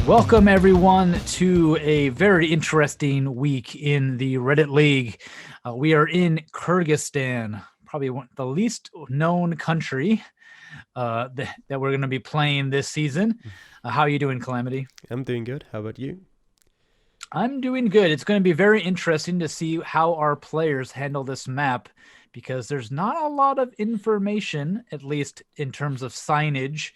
Welcome, everyone, to a very interesting week in the Reddit League. We are in Kyrgyzstan, probably the least known country that we're going to be playing this season. How are you doing, Calamity? I'm doing good. How about you? I'm doing good. It's going to be very interesting to see how our players handle this map because there's not a lot of information, at least in terms of signage,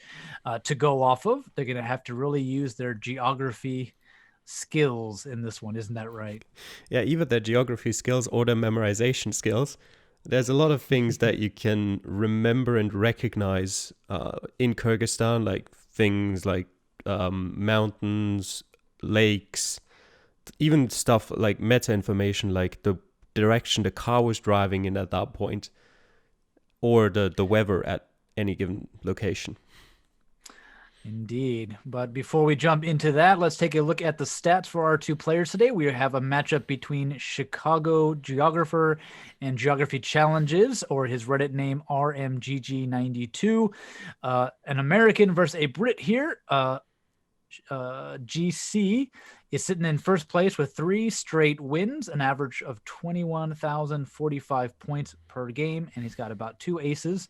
to go off of. They're going to have to really use their geography skills in this one. Isn't that right? Yeah, either their geography skills or their memorization skills. There's a lot of things that you can remember and recognize in Kyrgyzstan, like things like mountains, lakes, even stuff like meta information, like the direction the car was driving in at that point, or the weather at any given location. Indeed. But before we jump into that, let's take a look at the stats for our two players today. We have a matchup between Chicago Geographer and Geography Challenges, or his Reddit name rmgg92. An American versus a Brit here. GC is sitting in first place with 3 straight wins, an average of 21,045 points per game, and he's got about 2 aces.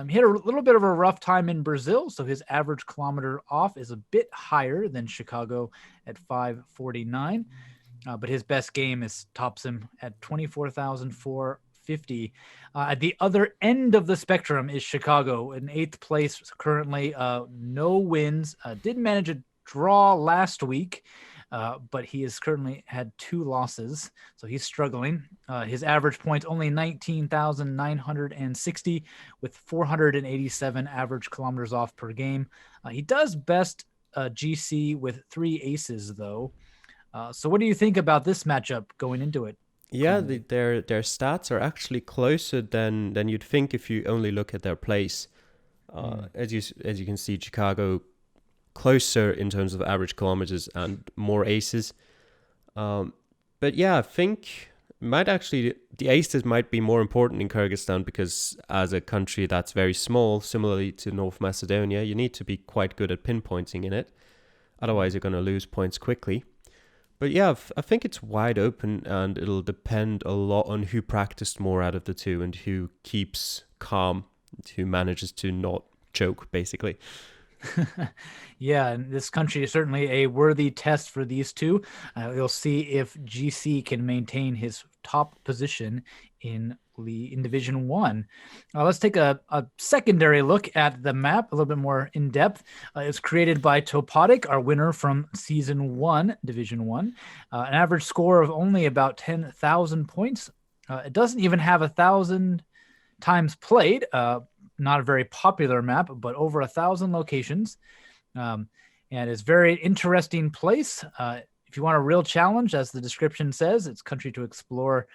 He had a little bit of a rough time in Brazil, so his average kilometer off is a bit higher than Chicago at 549, but his best game tops him at 24,450. At the other end of the spectrum is Chicago in 8th place currently. No wins. Did manage a draw last week, but he has currently had 2 losses, so he's struggling. His average points only 19,960 with 487 average kilometers off per game. He does best GC with 3 aces, though. So what do you think about this matchup going into it? Yeah, their stats are actually closer than you'd think if you only look at their place. As you can see, Chicago closer in terms of average kilometers and more aces. But yeah, I think the aces might be more important in Kyrgyzstan because as a country that's very small, similarly to North Macedonia, you need to be quite good at pinpointing in it. Otherwise, you're going to lose points quickly. But yeah, I think it's wide open and it'll depend a lot on who practiced more out of the two and who keeps calm, who manages to not choke, basically. Yeah, and this country is certainly a worthy test for these two. You'll see if GC can maintain his top position in Division 1. Let's take a secondary look at the map, a little bit more in depth. It's created by Topotic, our winner from Season 1, Division 1. An average score of only about 10,000 points. It doesn't even have 1,000 times played. Not a very popular map, but over 1,000 locations. And it's a very interesting place. If you want a real challenge, as the description says, it's country to explore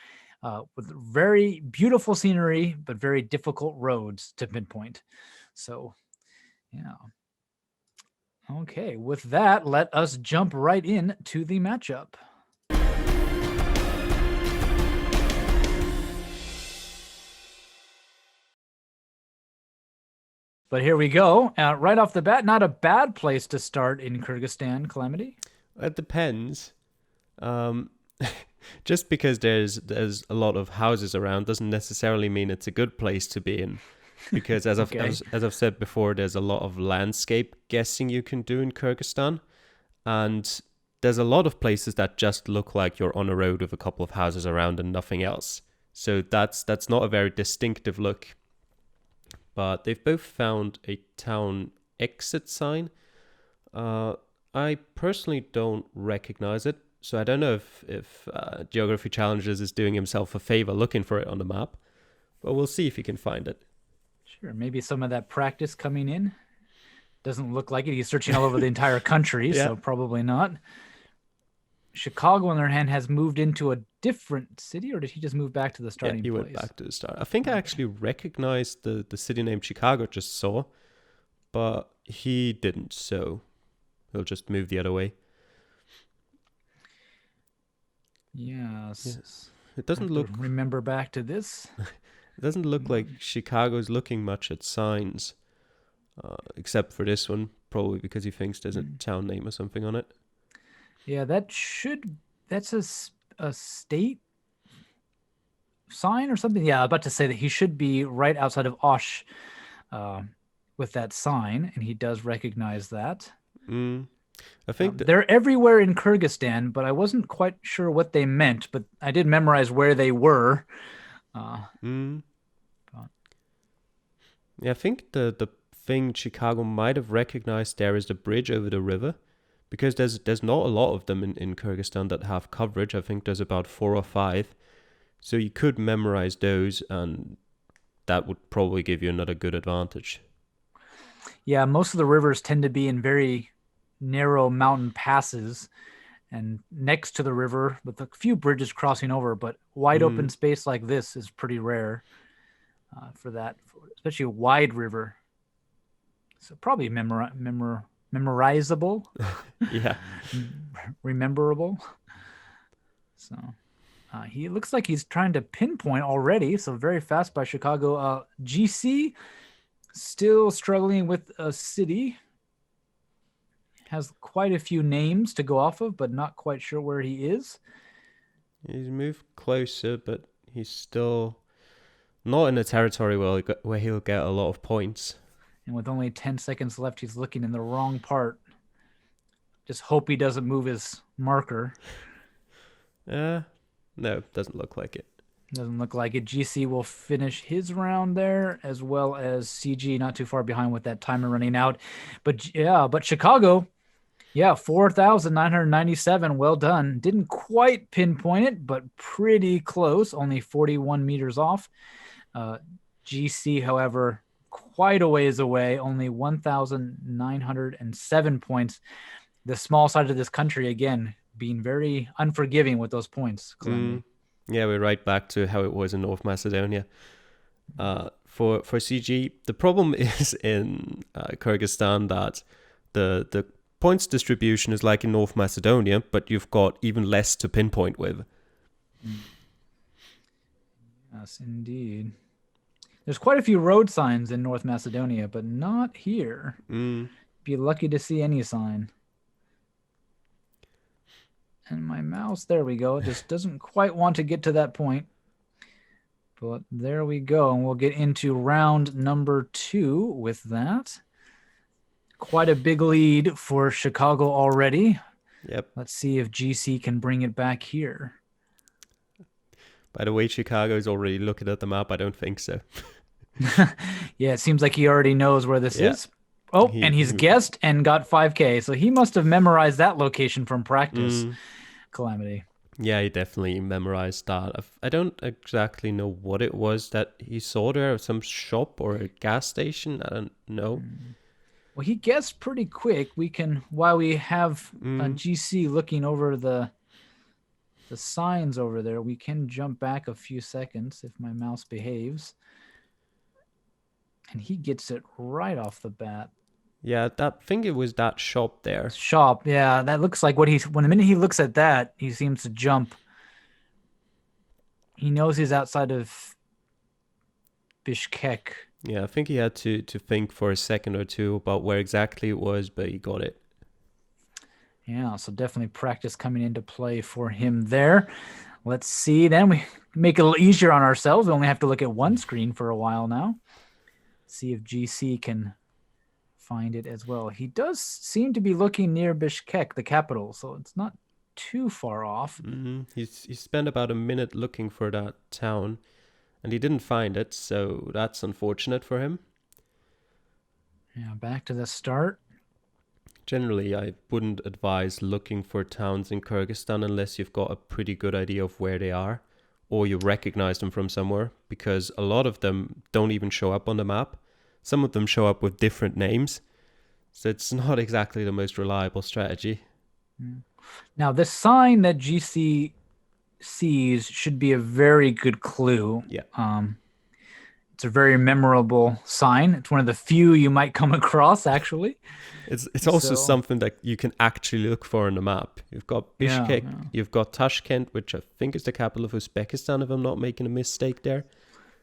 with very beautiful scenery, but very difficult roads to pinpoint. So, yeah. Okay, with that, let us jump right in to the matchup. But here we go. Right off the bat, not a bad place to start in Kyrgyzstan, Calamity. It depends. Um, just because there's a lot of houses around doesn't necessarily mean it's a good place to be in. Because as I've said before, there's a lot of landscape guessing you can do in Kyrgyzstan, and there's a lot of places that just look like you're on a road with a couple of houses around and nothing else. So that's not a very distinctive look. But they've both found a town exit sign. I personally don't recognize it, so I don't know if Geography Challenges is doing himself a favor looking for it on the map, but we'll see if he can find it. Sure, maybe some of that practice coming in. Doesn't look like it. He's searching all over the entire country, Yeah. so probably not. Chicago, on the other hand, has moved into a different city, or did he just move back to the starting he place? went back to the start. I think I actually recognized the city name Chicago just saw, but he didn't, so he'll just move the other way. Yes. It doesn't look. Remember back to this. It doesn't look like Chicago's looking much at signs, except for this one. probably because he thinks there's a town name or something on it. Yeah, that's a state sign or something. Yeah, I'm about to say that he should be right outside of Osh with that sign, and he does recognize that. I think they're everywhere in Kyrgyzstan, but I wasn't quite sure what they meant, but I did memorize where they were. Yeah, I think the thing Chicago might have recognized there is the bridge over the river, because there's not a lot of them in Kyrgyzstan that have coverage. I think there's about 4 or 5. So you could memorize those, and that would probably give you another good advantage. Yeah, most of the rivers tend to be in very narrow mountain passes and next to the river with a few bridges crossing over, but wide open space like this is pretty rare for that, especially a wide river. So probably memorizable. Yeah. Rememberable. So he looks like he's trying to pinpoint already. So very fast by Chicago. GC still struggling with a city. Has quite a few names to go off of, but not quite sure where he is. He's moved closer, but he's still not in a territory where he'll get a lot of points. And with only 10 seconds left, he's looking in the wrong part. Just hope he doesn't move his marker. No, doesn't look like it. Doesn't look like it. GC will finish his round there, as well as CG not too far behind with that timer running out. But Chicago, 4,997. Well done. Didn't quite pinpoint it, but pretty close. Only 41 meters off. GC, however, quite a ways away. Only 1,907 points. The small side of this country, again, being very unforgiving with those points. Yeah, we're right back to how it was in North Macedonia. For CG, the problem is in Kyrgyzstan that the points distribution is like in North Macedonia, but you've got even less to pinpoint with. Yes, indeed. There's quite a few road signs in North Macedonia, but not here. Be lucky to see any sign. And my mouse, there we go. It just doesn't quite want to get to that point. But there we go. And we'll get into round number 2 with that. Quite a big lead for Chicago already. Yep. Let's see if GC can bring it back here. By the way, Chicago's already looking at the map. I don't think so. Yeah, it seems like he already knows where this is. Oh, and he's guessed and got 5K. So he must have memorized that location from practice. Calamity. Yeah, he definitely memorized that. I don't exactly know what it was that he saw there. Some shop or a gas station. I don't know. Well, he guessed pretty quick. We can, while we have a GC looking over the signs over there, we can jump back a few seconds if my mouse behaves. And he gets it right off the bat. Yeah, I think it was that shop there. Shop, yeah. That looks like when the minute he looks at that, he seems to jump. He knows he's outside of Bishkek. Yeah, I think he had to think for a second or two about where exactly it was, but he got it. Yeah, so definitely practice coming into play for him there. Let's see. Then we make it a little easier on ourselves. We only have to look at one screen for a while now. See if GC can find it as well. He does seem to be looking near Bishkek, the capital, so it's not too far off. He spent about a minute looking for that town, and he didn't find it, so that's unfortunate for him. Yeah, back to the start. Generally, I wouldn't advise looking for towns in Kyrgyzstan unless you've got a pretty good idea of where they are, or you recognize them from somewhere, because a lot of them don't even show up on the map. Some of them show up with different names, so it's not exactly the most reliable strategy. Now, the sign that GC sees should be a very good clue. Yeah. It's a very memorable sign. It's one of the few you might come across, actually. It's also something that you can actually look for on the map. You've got Bishkek, you've got Tashkent, which I think is the capital of Uzbekistan, if I'm not making a mistake there.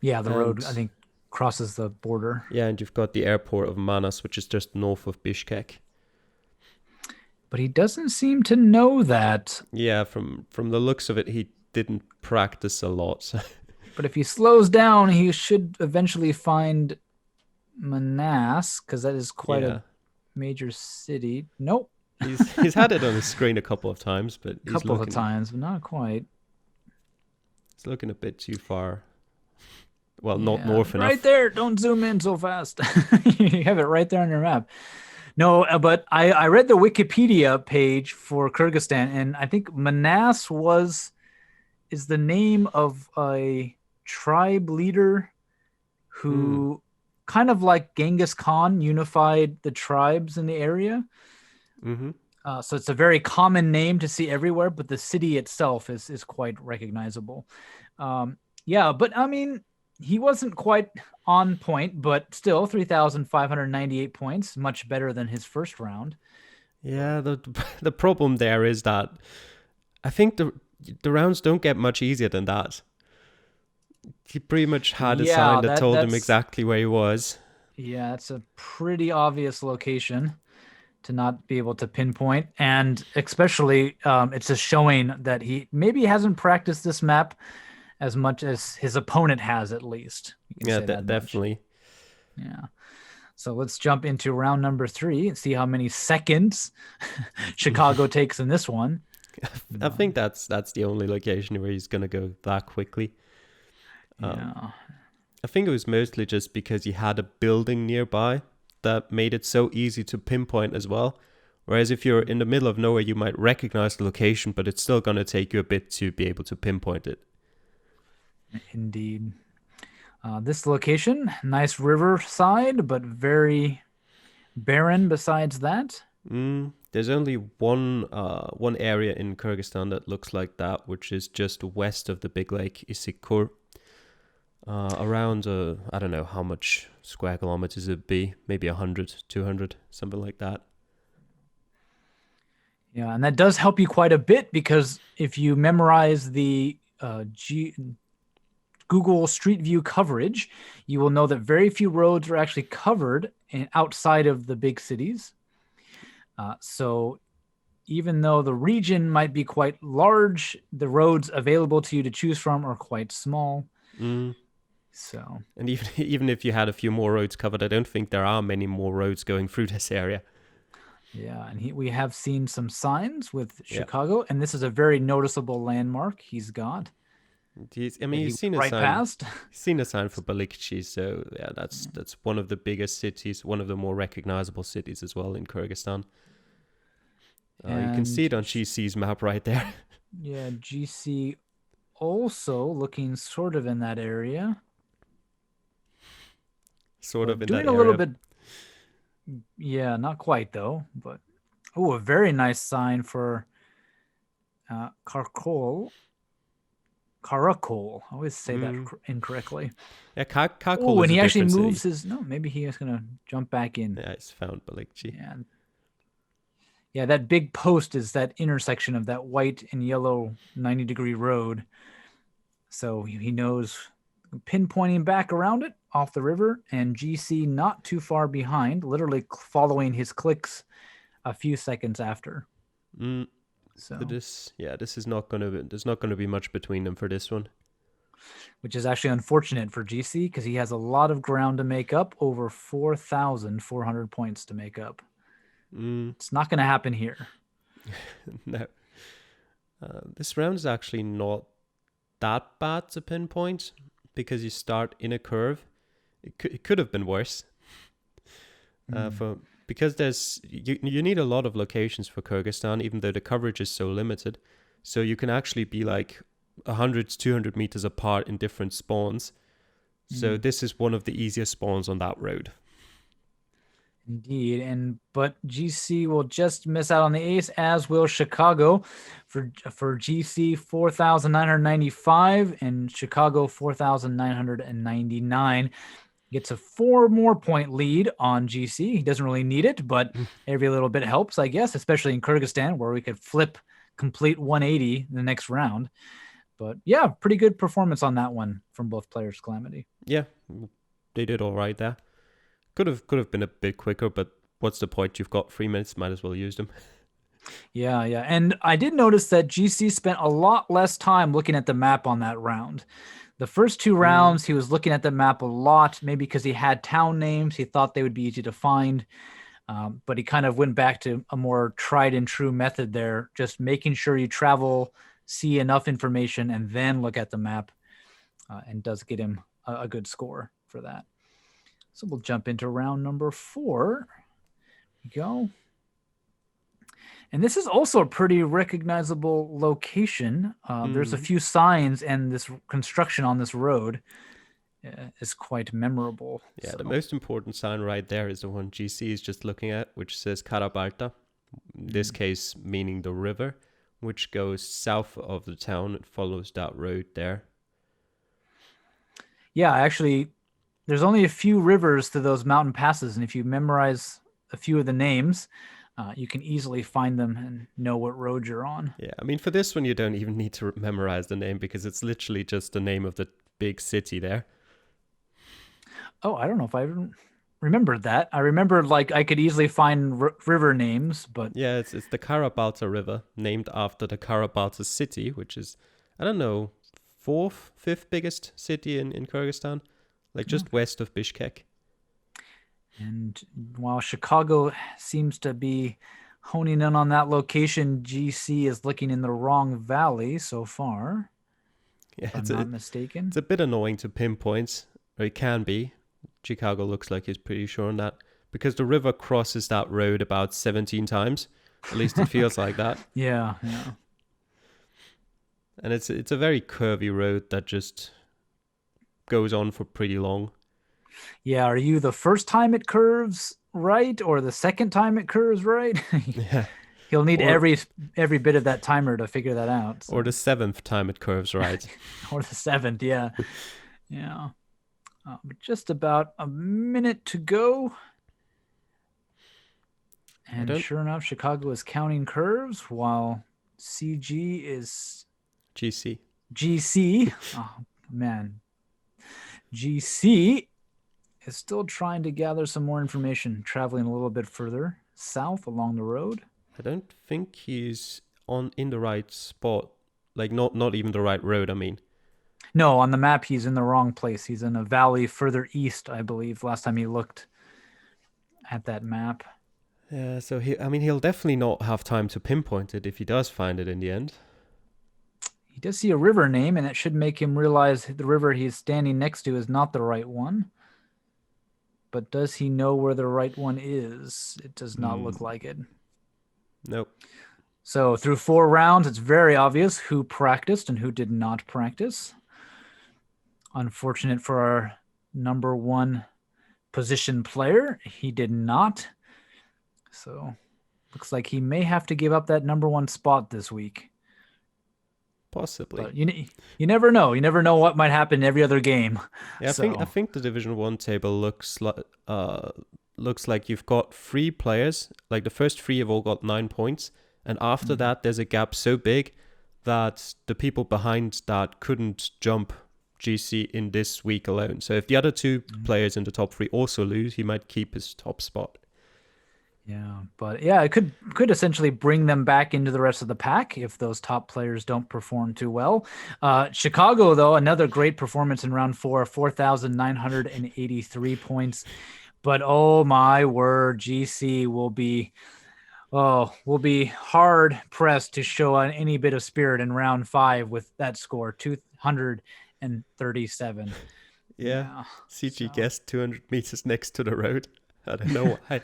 Yeah, the road, I think, crosses the border. Yeah, and you've got the airport of Manas, which is just north of Bishkek. but he doesn't seem to know that. Yeah, from the looks of it, he didn't practice a lot. But if he slows down, he should eventually find Manas, because that is quite a Yeah, major city. Nope, he's had it on his screen a couple of times, but couple of times, but not quite. he's looking a bit too far. Well, not Yeah, north right enough. there. Don't zoom in so fast. You have it right there on your map. No, but I read the Wikipedia page for Kyrgyzstan, and I think Manas is the name of a tribe leader Mm, who kind of like Genghis Khan unified the tribes in the area. mm-hmm. So it's a very common name to see everywhere, but the city itself is quite recognizable. Yeah, but I mean, he wasn't quite on point, but still 3,598 points, much better than his first round. Yeah, the problem there is that I think the rounds don't get much easier than that. He pretty much had a sign Yeah, that told him that's exactly where he was. yeah, that's a pretty obvious location to not be able to pinpoint, and especially it's just showing that he maybe hasn't practiced this map as much as his opponent has, at least. You can Yeah, say that much. definitely. Yeah. So let's jump into round number 3 and see how many seconds Chicago takes in this one. I think that's the only location where he's gonna go that quickly. Um, Yeah. I think it was mostly just because he had a building nearby that made it so easy to pinpoint as well. Whereas if you're in the middle of nowhere, you might recognize the location, but it's still gonna take you a bit to be able to pinpoint it. Indeed. This location, nice riverside, but very barren besides that. There's only one area in Kyrgyzstan that looks like that, which is just west of the big lake Isikur. Around I don't know how much square kilometers it'd be, maybe 100, 200, something like that. Yeah, and that does help you quite a bit because if you memorize the Google Street View coverage, you will know that very few roads are actually covered outside of the big cities. So even though the region might be quite large, the roads available to you to choose from are quite small. Mm. So, And even even if you had a few more roads covered, I don't think there are many more roads going through this area. yeah, and we have seen some signs with Yeah, Chicago, and this is a very noticeable landmark he's got I mean, that he he's went seen a right sign. past. He's seen a sign for Balikchi, so yeah, that's one of the biggest cities, one of the more recognizable cities as well in Kyrgyzstan. You can And see it on GC's map right there. yeah, GC also looking sort of in that area, Sort of but in doing that a little area. bit. Yeah, not quite though, but oh, a very nice sign for Karkol. Karakol. I always say that Mm. incorrectly. Yeah, Kakul Oh, is and a he actually different moves city. his. No, maybe he is gonna jump back in. Yeah, it's found Balikchi. Yeah, yeah. That big post is that intersection of that white and yellow 90-degree road. So he knows pinpointing back around it off the river, and GC not too far behind, literally following his clicks a few seconds after. Mm. So So, this is not gonna be, there's not gonna be much between them for this one. which is actually unfortunate for GC because he has a lot of ground to make up, over 4,400 points to make up. Mm. It's not going to happen here. No, this round is actually not that bad to pinpoint because you start in a curve. It could have been worse. For because there's you need a lot of locations for Kyrgyzstan, even though the coverage is so limited. So you can actually be like 100 to 200 meters apart in different spawns. So this is one of the easiest spawns on that road. Indeed, but GC will just miss out on the ace, as will Chicago. For GC 4,995 and Chicago 4,999. Gets a 4 more point lead on GC. He doesn't really need it, but every little bit helps, I guess, especially in Kyrgyzstan where we could flip complete 180 in the next round. But yeah, pretty good performance on that one from both players, Calamity. Yeah, they did all right there. Could have been a bit quicker, but what's the point? You've got 3 minutes, might as well use them. Yeah, yeah. And I did notice that GC spent a lot less time looking at the map on that round. The first two Mm. rounds, he was looking at the map a lot, maybe because he had town names. He thought they would be easy to find. But he kind of went back to a more tried and true method there, just making sure you travel, see enough information, and then look at the map, and does get him a good score for that. So we'll jump into round number 4. Here we go. And this is also a pretty recognizable location. There's a Mm. few signs, and this construction on this road is quite memorable. Yeah, So, the most important sign right there is the one GC is just looking at, which says Karabalta. In this case, meaning the river, which goes south of the town. It follows that road there. yeah, actually, there's only a few rivers to those mountain passes, and if you memorize a few of the names, you can easily find them and know what road you're on. Yeah, I mean, for this one, you don't even need to memorize the name because it's literally just the name of the big city there. Oh, I don't know if I remembered that. I remembered like I could easily find river names, but Yeah, it's the Karabalta River, named after the Karabalta city, which is, I don't know, fourth, fifth biggest city in Kyrgyzstan, like just west of Bishkek. and while Chicago seems to be honing in on that location, GC is looking in the wrong valley so far, Yeah, if I'm not mistaken. it's a bit annoying to pinpoint, or it can be. Chicago looks like he's pretty sure on that because the river crosses that road about 17 times. At least it feels like that. Yeah, yeah. And it's a very curvy road that just goes on for pretty long. Yeah, are you the first time it curves right or the second time it curves right? Yeah. He'll need Or every bit of that timer to figure that out. So. or the seventh time it curves right. Or the 7th, yeah. Yeah. Just about a minute to go. And sure enough, Chicago is counting curves while CG is GC. GC. Oh, man. GC is still trying to gather some more information, traveling a little bit further south along the road. I don't think he's in the right spot. Like not even the right road, I mean. No, on the map, he's in the wrong place. He's in a valley further east, I believe, last time he looked at that map. Yeah, so he'll definitely not have time to pinpoint it if he does find it in the end. He does see a river name, and it should make him realize the river he's standing next to is not the right one. But does he know where the right one is? It does not look like it. Nope. So through 4 rounds, it's very obvious who practiced and who did not practice. Unfortunate for our number 1 position player, he did not. So looks like he may have to give up that number 1 spot this week. Possibly. But you never know. You never know what might happen in every other game. Yeah, I think the Division 1 table looks like you've got 3 players, like the first 3 have all got 9 points, and after that there's a gap so big that the people behind that couldn't jump GC in this week alone. So if the other 2 players in the top 3 also lose, he might keep his top spot. Yeah, but yeah, it could essentially bring them back into the rest of the pack if those top players don't perform too well. Chicago, though, another great performance in round 4, 4,983 points. But oh my word, GC will be hard pressed to show any bit of spirit in round 5 with that score, 237. Yeah. CG guessed 200 meters next to the road. I don't know why.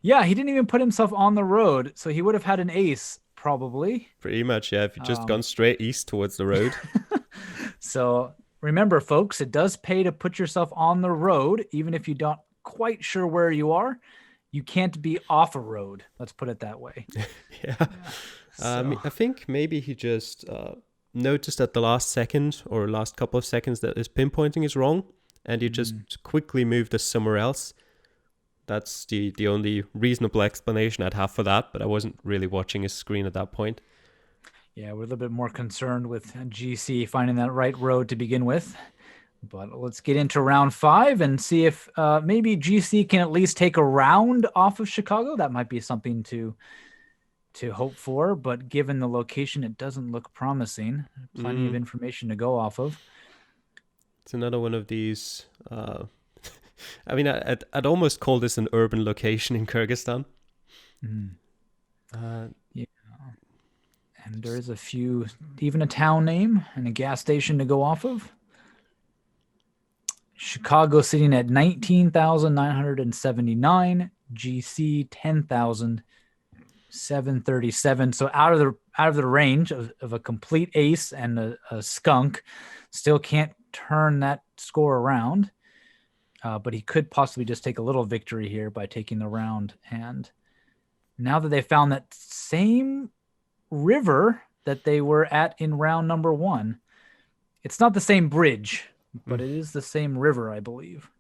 Yeah, he didn't even put himself on the road, so he would have had an ace, probably. Pretty much, yeah, if you just gone straight east towards the road. So remember, folks, it does pay to put yourself on the road, even if you don't quite sure where you are. You can't be off a road. Let's put it that way. Yeah. I think maybe he just noticed at the last second or last couple of seconds that his pinpointing is wrong, and he just quickly moved us somewhere else. That's the only reasonable explanation I'd have for that, but I wasn't really watching his screen at that point. Yeah, we're a little bit more concerned with GC finding that right road to begin with. But let's get into round 5 and see if maybe GC can at least take a round off of Chicago. That might be something to to hope for, but given the location, it doesn't look promising. Plenty of Mm, information to go off of. it's another one of these. I mean, I'd almost call this an urban location in Kyrgyzstan. Mm. Uh, Yeah. And there is a few, even a town name and a gas station to go off of. Chicago sitting at 19,979, GC 10,737. So out of the range of a complete ace and a skunk. Still can't turn that score around. But he could possibly just take a little victory here by taking the round. And now that they found that same river that they were at in round number 1, it's not the same bridge, but it is the same river, I believe.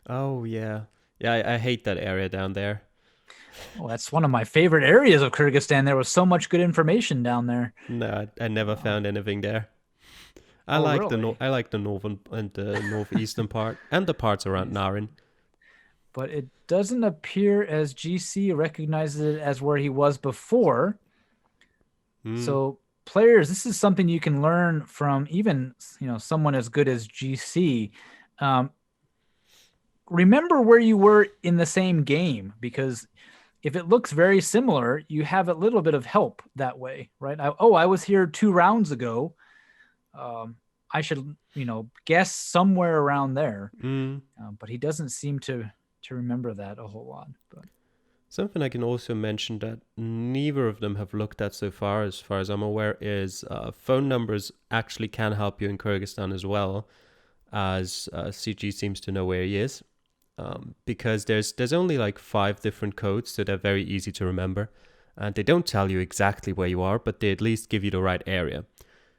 oh yeah, yeah. I hate that area down there. Oh, that's one of my favorite areas of Kyrgyzstan. There was so much good information down there. No, I never found anything there. Oh, really? I like the northern and the northeastern part and the parts around Nice. Narin. But it doesn't appear as GC recognizes it as where he was before. Mm, So players, this is something you can learn from even someone as good as GC. Um, Remember where you were in the same game, because if it looks very similar, you have a little bit of help that way, right? I was here 2 rounds ago. I should, guess somewhere around there. mm. But he doesn't seem to remember that a whole lot. But Something I can also mention that neither of them have looked at so far as I'm aware, is phone numbers actually can help you in Kyrgyzstan as well, as CG seems to know where he is. Because there's only like 5 different codes, so they're very easy to remember. And they don't tell you exactly where you are, but they at least give you the right area.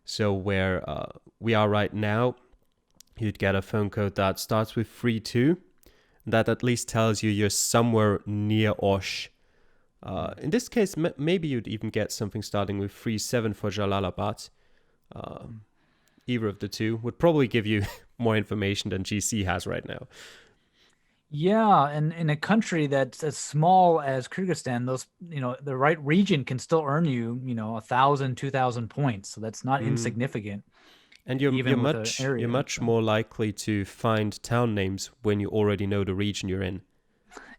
So where we are right now, you'd get a phone code that starts with 32. That at least tells you you're somewhere near Osh. In this case, maybe you'd even get something starting with 37 for Jalalabad. Either of the two would probably give you more information than GC has right now. yeah, and in a country that's as small as Kyrgyzstan, those the right region can still earn you 1,000, 2,000 points. So that's not Mm. insignificant, And even with an you're area. much So more likely to find town names when you already know the region you're in.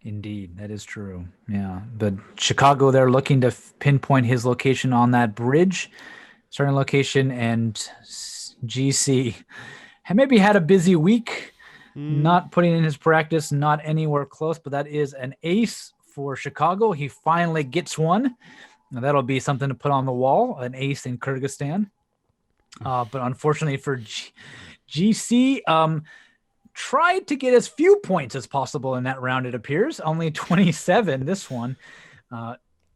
indeed, that is true. Yeah, but Chicago, they're looking to pinpoint his location on that bridge, starting location, and GC maybe had a busy week, Mm. not putting in his practice, not anywhere close, but that is an ace for Chicago. He finally gets one. Now that'll be something to put on the wall, an ace in Kyrgyzstan. But unfortunately for GC, tried to get as few points as possible in that round, it appears. Only 27 this one,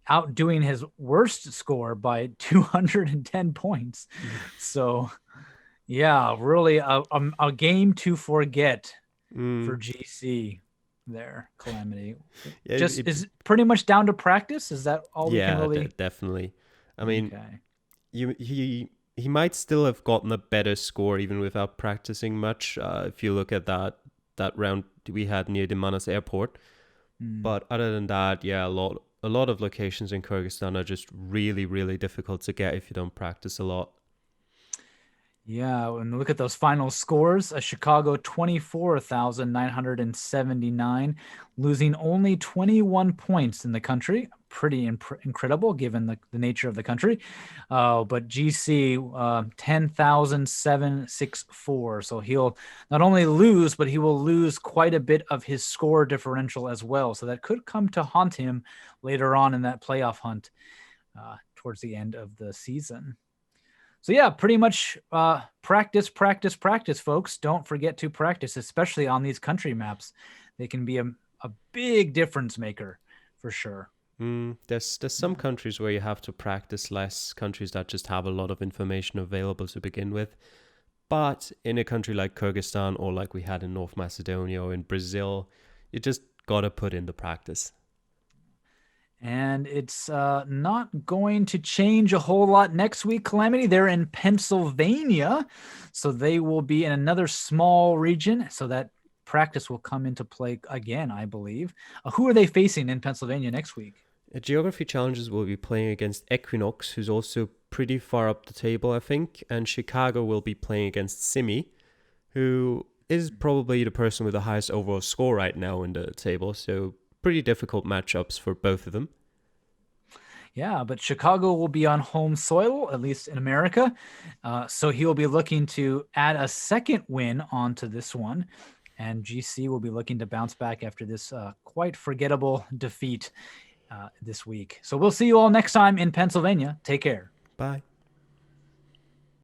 outdoing his worst score by 210 points. So, yeah, really a game to forget for Mm. GC there, Calamity. Yeah, Just is pretty much down to practice. Is that all we can yeah, really? definitely. I mean, Okay. he might still have gotten a better score even without practicing much. If you look at that round we had near the Manas airport. Hmm. But other than that, yeah, a lot of locations in Kyrgyzstan are just really really difficult to get if you don't practice a lot. Yeah, and look at those final scores. A Chicago 24,979, losing only 21 points in the country. Pretty incredible given the nature of the country. But GC 10,764. So he'll not only lose, but he will lose quite a bit of his score differential as well. So that could come to haunt him later on in that playoff hunt towards the end of the season. So yeah, pretty much practice, practice, practice, folks. Don't forget to practice, especially on these country maps. They can be a big difference maker for sure. There's some countries where you have to practice less, countries that just have a lot of information available to begin with. But in a country like Kyrgyzstan or like we had in North Macedonia or in Brazil, you just gotta put in the practice. And it's not going to change a whole lot next week, Calamity. They're in Pennsylvania, so they will be in another small region. So that practice will come into play again, I believe. Who are they facing in Pennsylvania next week? Geography Challenges will be playing against Equinox, who's also pretty far up the table, I think, and Chicago will be playing against Simi, who is probably the person with the highest overall score right now in the table. So pretty difficult matchups for both of them. Yeah, but Chicago will be on home soil, at least in America. So he will be looking to add a second win onto this one. And GC will be looking to bounce back after this quite forgettable defeat this week. So we'll see you all next time in Pennsylvania. Take care. Bye.